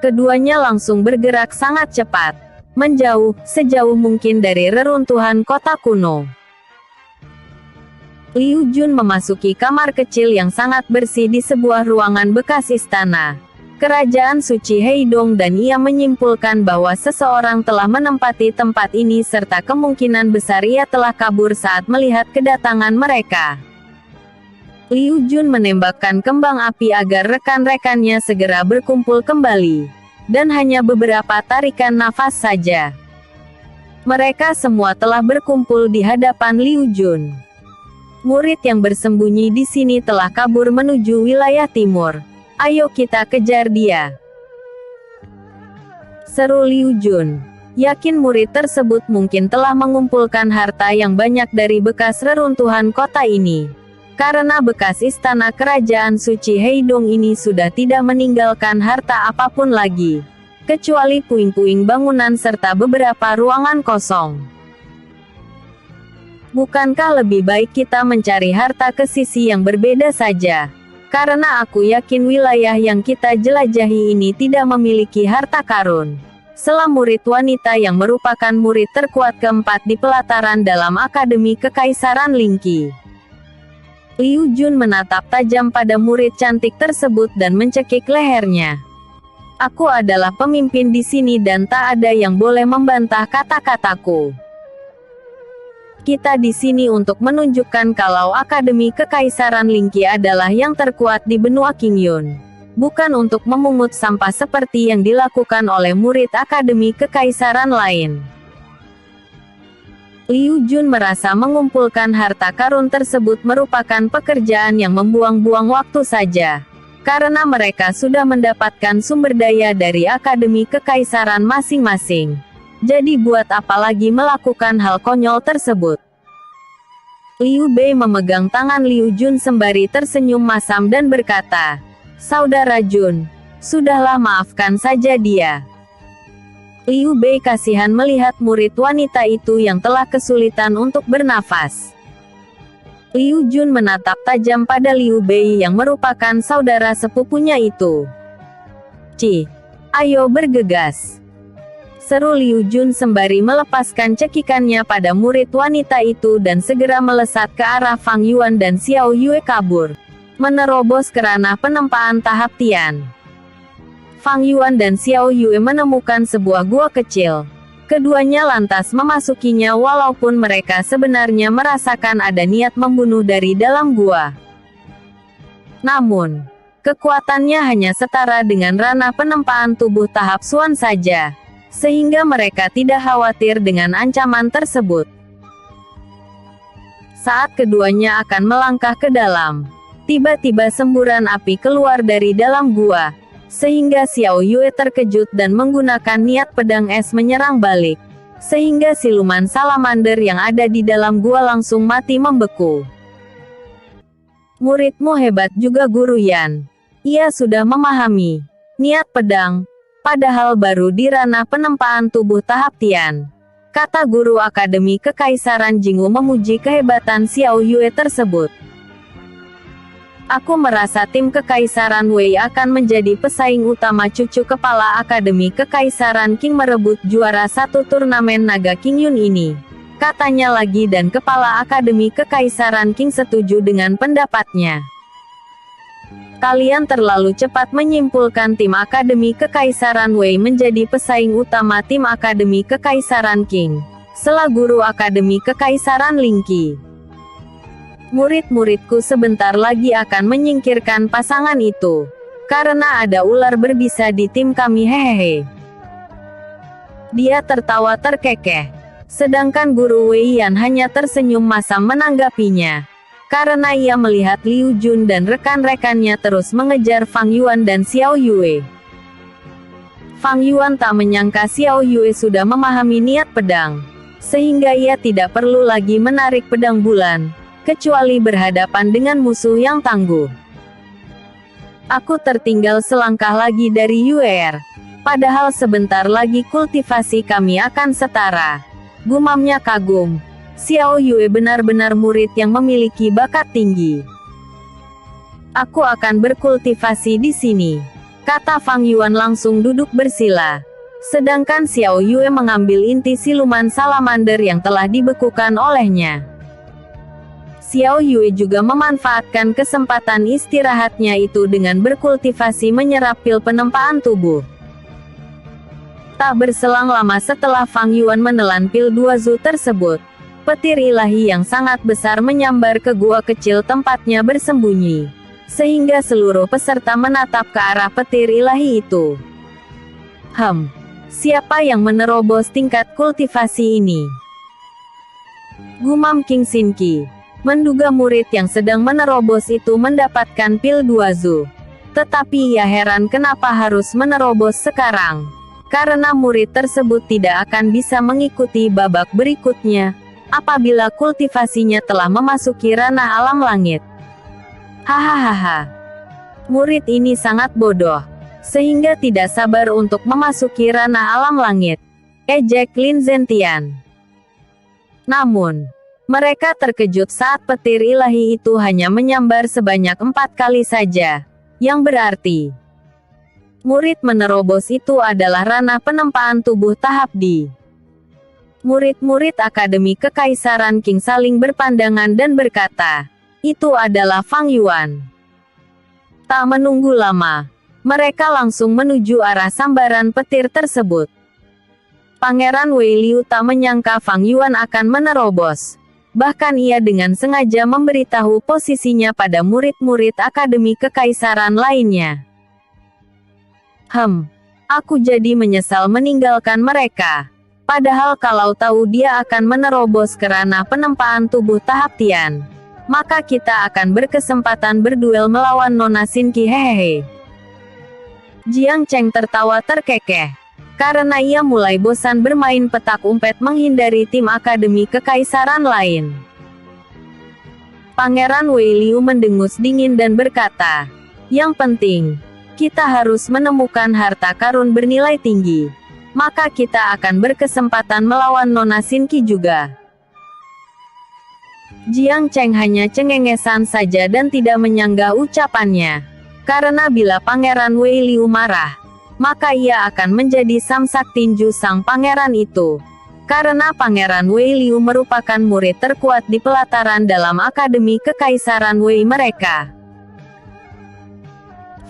Keduanya langsung bergerak sangat cepat, menjauh, sejauh mungkin dari reruntuhan kota kuno. Liu Jun memasuki kamar kecil yang sangat bersih di sebuah ruangan bekas istana Kerajaan Suci Heidong dan ia menyimpulkan bahwa seseorang telah menempati tempat ini serta kemungkinan besar ia telah kabur saat melihat kedatangan mereka. Liu Jun menembakkan kembang api agar rekan-rekannya segera berkumpul kembali. Dan hanya beberapa tarikan nafas saja. Mereka semua telah berkumpul di hadapan Liu Jun. Murid yang bersembunyi di sini telah kabur menuju wilayah timur. Ayo kita kejar dia. Seru Liu Jun. Yakin murid tersebut mungkin telah mengumpulkan harta yang banyak dari bekas reruntuhan kota ini. Karena bekas istana kerajaan suci Heidong ini sudah tidak meninggalkan harta apapun lagi, kecuali puing-puing bangunan serta beberapa ruangan kosong. Bukankah lebih baik kita mencari harta ke sisi yang berbeda saja? Karena aku yakin wilayah yang kita jelajahi ini tidak memiliki harta karun. Sela murid wanita yang merupakan murid terkuat keempat di pelataran dalam Akademi Kekaisaran Lingqi. Liu Jun menatap tajam pada murid cantik tersebut dan mencekik lehernya. Aku adalah pemimpin di sini dan tak ada yang boleh membantah kata-kataku. Kita di sini untuk menunjukkan kalau Akademi Kekaisaran Lingqi adalah yang terkuat di benua Qingyun. Bukan untuk memungut sampah seperti yang dilakukan oleh murid Akademi Kekaisaran lain. Liu Jun merasa mengumpulkan harta karun tersebut merupakan pekerjaan yang membuang-buang waktu saja. Karena mereka sudah mendapatkan sumber daya dari Akademi Kekaisaran masing-masing. Jadi buat apa lagi melakukan hal konyol tersebut? Liu Bei memegang tangan Liu Jun sembari tersenyum masam dan berkata, Saudara Jun, sudahlah maafkan saja dia. Liu Bei kasihan melihat murid wanita itu yang telah kesulitan untuk bernafas. Liu Jun menatap tajam pada Liu Bei yang merupakan saudara sepupunya itu. Ayo bergegas. Seru Liu Jun sembari melepaskan cekikannya pada murid wanita itu dan segera melesat ke arah Fang Yuan dan Xiao Yue kabur, menerobos ke ranah penempaan tahap Tian. Fang Yuan dan Xiao Yue menemukan sebuah gua kecil. Keduanya lantas memasukinya walaupun mereka sebenarnya merasakan ada niat membunuh dari dalam gua. Namun, kekuatannya hanya setara dengan ranah penempaan tubuh tahap Xuan saja, sehingga mereka tidak khawatir dengan ancaman tersebut. Saat keduanya akan melangkah ke dalam, tiba-tiba semburan api keluar dari dalam gua. Sehingga Xiao Yue terkejut dan menggunakan niat pedang es menyerang balik. Sehingga siluman salamander yang ada di dalam gua langsung mati membeku. Muridmu hebat juga Guru Yan. Ia sudah memahami niat pedang, padahal baru di ranah penempaan tubuh tahap Tian. Kata Guru Akademi Kekaisaran Jingwu memuji kehebatan Xiao Yue tersebut. Aku merasa tim Kekaisaran Wei akan menjadi pesaing utama cucu kepala Akademi Kekaisaran Qing merebut juara satu turnamen naga Qingyun ini. Katanya lagi dan kepala Akademi Kekaisaran Qing setuju dengan pendapatnya. Kalian terlalu cepat menyimpulkan tim Akademi Kekaisaran Wei menjadi pesaing utama tim Akademi Kekaisaran Qing, sela guru Akademi Kekaisaran Lingqi. Murid-muridku sebentar lagi akan menyingkirkan pasangan itu. Karena ada ular berbisa di tim kami, hehehe. Dia tertawa terkekeh. Sedangkan guru Wei Yan hanya tersenyum masam menanggapinya. Karena ia melihat Liu Jun dan rekan-rekannya terus mengejar Fang Yuan dan Xiao Yue. Fang Yuan tak menyangka Xiao Yue sudah memahami niat pedang. Sehingga ia tidak perlu lagi menarik pedang bulan, kecuali berhadapan dengan musuh yang tangguh. Aku tertinggal selangkah lagi dari Yuer. Padahal sebentar lagi kultivasi kami akan setara. Gumamnya kagum. Xiao Yue benar-benar murid yang memiliki bakat tinggi. Aku akan berkultivasi di sini, kata Fang Yuan langsung duduk bersila. Sedangkan Xiao Yue mengambil inti siluman salamander yang telah dibekukan olehnya. Xiao Yue juga memanfaatkan kesempatan istirahatnya itu dengan berkultivasi menyerap pil penempaan tubuh. Tak berselang lama setelah Fang Yuan menelan pil 2 zu tersebut, petir ilahi yang sangat besar menyambar ke gua kecil tempatnya bersembunyi, sehingga seluruh peserta menatap ke arah petir ilahi itu. Siapa yang menerobos tingkat kultivasi ini? Gumam King Sinki. Menduga murid yang sedang menerobos itu mendapatkan pil 2 zu. Tetapi ia heran kenapa harus menerobos sekarang. Karena murid tersebut tidak akan bisa mengikuti babak berikutnya, apabila kultivasinya telah memasuki ranah alam langit. Hahaha. Murid ini sangat bodoh, sehingga tidak sabar untuk memasuki ranah alam langit, ejek Lin Zentian. Namun, mereka terkejut saat petir ilahi itu hanya menyambar sebanyak 4 kali saja, yang berarti murid menerobos itu adalah ranah penempaan tubuh tahap D. Murid-murid Akademi Kekaisaran Qing saling berpandangan dan berkata, itu adalah Fang Yuan. Tak menunggu lama, mereka langsung menuju arah sambaran petir tersebut. Pangeran Wei Liu tak menyangka Fang Yuan akan menerobos. Bahkan ia dengan sengaja memberitahu posisinya pada murid-murid Akademi Kekaisaran lainnya. Aku jadi menyesal meninggalkan mereka. Padahal kalau tahu dia akan menerobos ke ranah penempaan tubuh tahap Tian, maka kita akan berkesempatan berduel melawan Nona Sinki, hehehe. Jiang Cheng tertawa terkekeh. Karena ia mulai bosan bermain petak umpet menghindari tim Akademi Kekaisaran lain. Pangeran Wei Liu mendengus dingin dan berkata, yang penting, kita harus menemukan harta karun bernilai tinggi. Maka kita akan berkesempatan melawan Nona Sinki juga. Jiang Cheng hanya cengengesan saja dan tidak menyanggah ucapannya. Karena bila Pangeran Wei Liu marah, maka ia akan menjadi samsak tinju sang pangeran itu. Karena Pangeran Wei Liu merupakan murid terkuat di pelataran dalam Akademi Kekaisaran Wei mereka.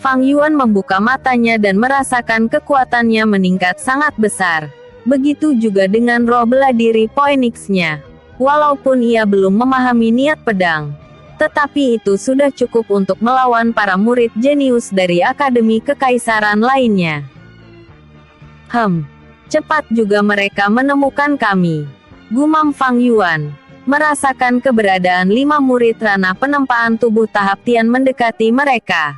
Fang Yuan membuka matanya dan merasakan kekuatannya meningkat sangat besar. Begitu juga dengan roh bela diri Phoenix-nya. Walaupun ia belum memahami niat pedang, tetapi itu sudah cukup untuk melawan para murid jenius dari Akademi Kekaisaran lainnya. Cepat juga mereka menemukan kami. Gumam Fang Yuan. Merasakan keberadaan 5 murid ranah penempaan tubuh tahap Tian mendekati mereka.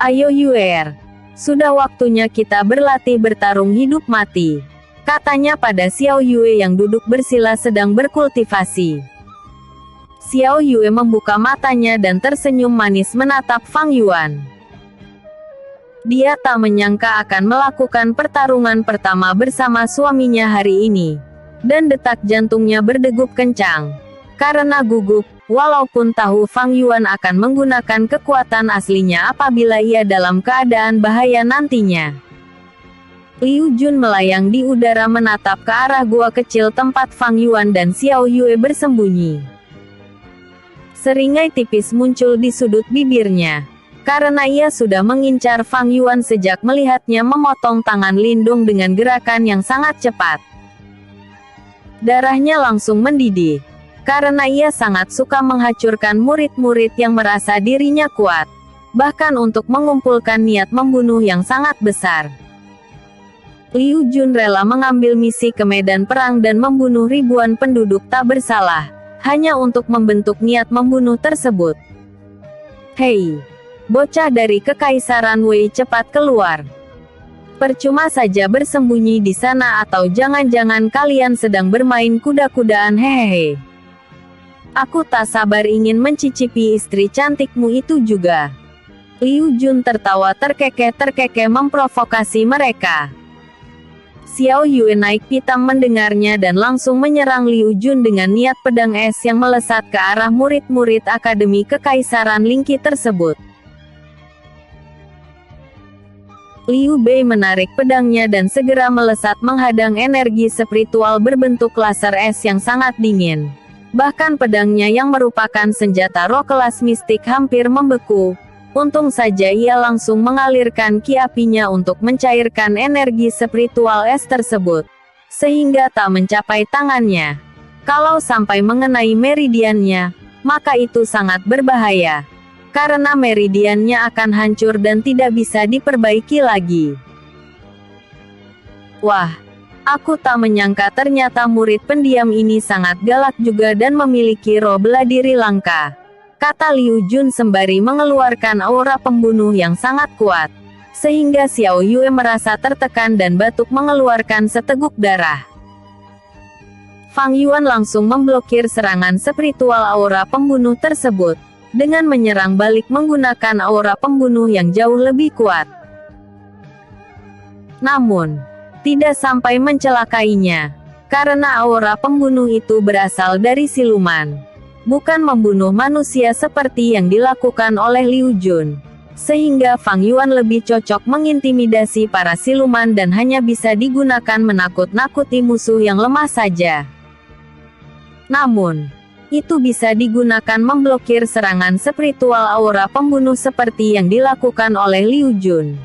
Ayo Yuer. Sudah waktunya kita berlatih bertarung hidup mati, katanya pada Xiao Yue yang duduk bersila sedang berkultivasi. Xiao Yue membuka matanya dan tersenyum manis menatap Fang Yuan. Dia tak menyangka akan melakukan pertarungan pertama bersama suaminya hari ini. Dan detak jantungnya berdegup kencang. Karena gugup, walaupun tahu Fang Yuan akan menggunakan kekuatan aslinya apabila ia dalam keadaan bahaya nantinya. Liu Jun melayang di udara menatap ke arah gua kecil tempat Fang Yuan dan Xiao Yue bersembunyi. Seringai tipis muncul di sudut bibirnya. karena ia sudah mengincar Fang Yuan sejak melihatnya memotong tangan Lindung dengan gerakan yang sangat cepat. Darahnya langsung mendidih, karena ia sangat suka menghancurkan murid-murid yang merasa dirinya kuat, bahkan untuk mengumpulkan niat membunuh yang sangat besar. Liu Jun rela mengambil misi ke medan perang dan membunuh ribuan penduduk tak bersalah, hanya untuk membentuk niat membunuh tersebut. Hei, bocah dari Kekaisaran Wei, cepat keluar. Percuma saja bersembunyi di sana, atau jangan-jangan kalian sedang bermain kuda-kudaan, hehehe. Aku tak sabar ingin mencicipi istri cantikmu itu juga. Liu Jun tertawa terkekeh-terkekeh memprovokasi mereka. Xiao Yue naik pitam mendengarnya dan langsung menyerang Liu Jun dengan niat pedang es yang melesat ke arah murid-murid Akademi Kekaisaran Lingqi tersebut. Liu Bei menarik pedangnya dan segera melesat menghadang energi spiritual berbentuk laser es yang sangat dingin. Bahkan pedangnya yang merupakan senjata roh kelas mistik hampir membeku. Untung saja ia langsung mengalirkan ki apinya untuk mencairkan energi spiritual es tersebut, sehingga tak mencapai tangannya. Kalau sampai mengenai meridiannya, maka itu sangat berbahaya, karena meridiannya akan hancur dan tidak bisa diperbaiki lagi. Wah, aku tak menyangka ternyata murid pendiam ini sangat galak juga dan memiliki roh bela diri langka, kata Liu Jun sembari mengeluarkan aura pembunuh yang sangat kuat, sehingga Xiao Yue merasa tertekan dan batuk mengeluarkan seteguk darah. Fang Yuan langsung memblokir serangan spiritual aura pembunuh tersebut, dengan menyerang balik menggunakan aura pembunuh yang jauh lebih kuat. Namun, tidak sampai mencelakainya, karena aura pembunuh itu berasal dari siluman, bukan membunuh manusia seperti yang dilakukan oleh Liu Jun, sehingga Fang Yuan lebih cocok mengintimidasi para siluman dan hanya bisa digunakan menakut-nakuti musuh yang lemah saja. Namun, itu bisa digunakan memblokir serangan spiritual aura pembunuh seperti yang dilakukan oleh Liu Jun.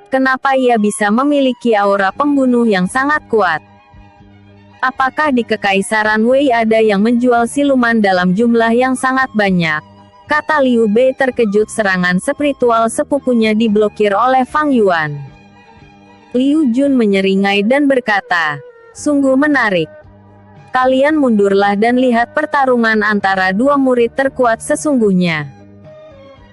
Kenapa ia bisa memiliki aura pembunuh yang sangat kuat? Apakah di Kekaisaran Wei ada yang menjual siluman dalam jumlah yang sangat banyak? Kata Liu Bei terkejut serangan spiritual sepupunya diblokir oleh Fang Yuan. Liu Jun menyeringai dan berkata, sungguh menarik. Kalian mundurlah dan lihat pertarungan antara dua murid terkuat sesungguhnya.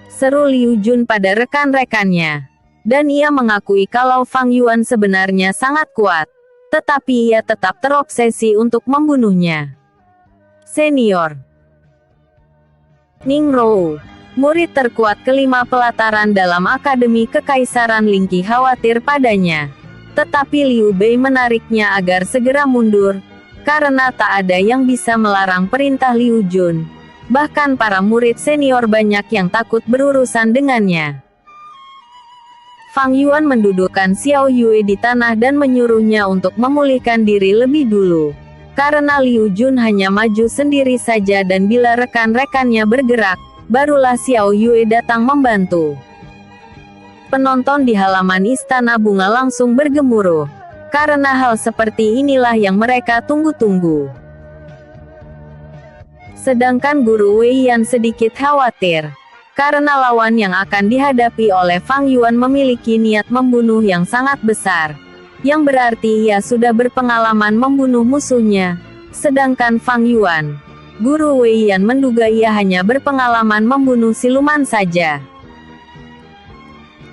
Seru Liu Jun pada rekan-rekannya. Dan ia mengakui kalau Fang Yuan sebenarnya sangat kuat, tetapi ia tetap terobsesi untuk membunuhnya. Senior Ning Rou, murid terkuat kelima pelataran dalam Akademi Kekaisaran Lingqi khawatir padanya. Tetapi Liu Bei menariknya agar segera mundur, karena tak ada yang bisa melarang perintah Liu Jun. Bahkan para murid senior banyak yang takut berurusan dengannya. Fang Yuan mendudukkan Xiao Yue di tanah dan menyuruhnya untuk memulihkan diri lebih dulu. Karena Liu Jun hanya maju sendiri saja dan bila rekan-rekannya bergerak, barulah Xiao Yue datang membantu. Penonton di halaman Istana Bunga langsung bergemuruh. Karena hal seperti inilah yang mereka tunggu-tunggu. Sedangkan Guru Wei Yan sedikit khawatir, karena lawan yang akan dihadapi oleh Fang Yuan memiliki niat membunuh yang sangat besar, yang berarti ia sudah berpengalaman membunuh musuhnya. Sedangkan Fang Yuan, Guru Wei Yan menduga ia hanya berpengalaman membunuh siluman saja.